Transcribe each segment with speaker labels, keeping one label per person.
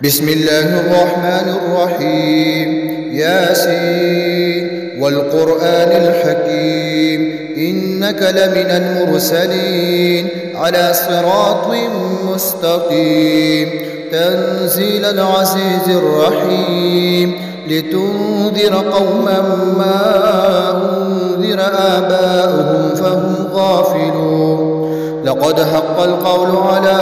Speaker 1: بسم الله الرحمن الرحيم. ياسين والقرآن الحكيم إنك لمن المرسلين على صراط مستقيم تنزيل العزيز الرحيم لتنذر قوما ما أنذر آباؤهم فهم غافلون. لقد حق القول على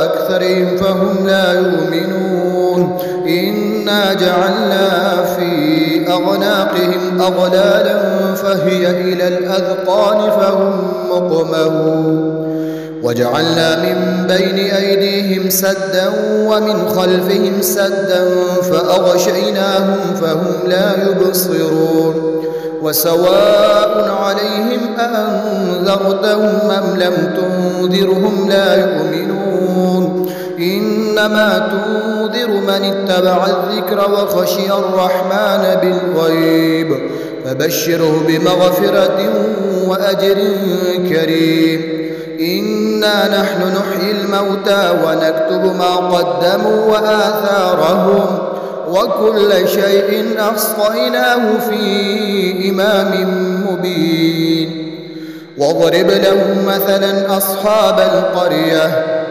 Speaker 1: أكثرهم فهم لا يؤمنون. إنا جعلنا في أعناقهم أغلالا فهي إلى الأذقان فهم مقمحون. وجعلنا من بين أيديهم سدا ومن خلفهم سدا فأغشيناهم فهم لا يبصرون. وسواء عليهم أأنذرتهم أم لم تنذرهم لا يؤمنون. إنما تنذر من اتبع الذكر وخشي الرحمن بالغيب فبشره بمغفرة وأجر كريم. إنا نحن نحيي الموتى ونكتب ما قدموا وآثارهم وكل شيء أحصيناه في إمام مبين. واضرب لهم مثلا أصحاب القرية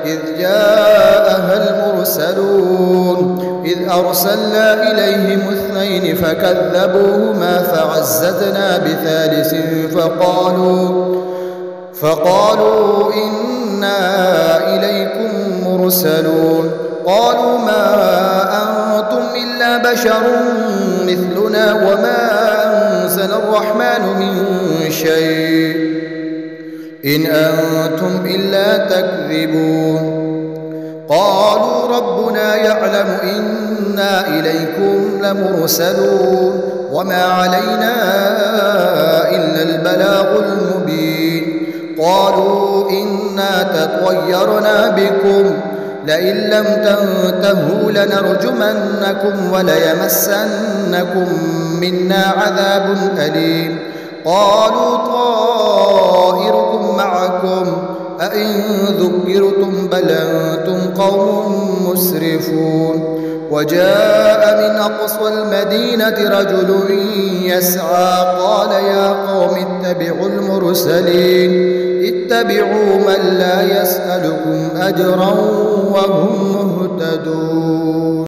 Speaker 1: إذ جاءها المرسلون إذ أرسلنا إليهم 2 فكذبوهما فعززنا بثالث فقالوا إنا إليكم مرسلون. قالوا ما أنتم إلا بشر مثلنا وما أنزل الرحمن من شيء إن أنتم إلا تكذبون. قالوا ربنا يعلم إنا إليكم لمرسلون وما علينا إلا البلاغ المبين. قالوا إنا تطيرنا بكم لئن لم تنتهوا لنرجمنكم وليمسنكم منا عذاب أليم. قالوا طائركم معكم أئن ذكرتم بل أنتم قوم مسرفون. وجاء من أقصى المدينة رجل يسعى قال يا قوم اتبعوا المرسلين اتبعوا من لا يسألكم أجرا وهم مهتدون.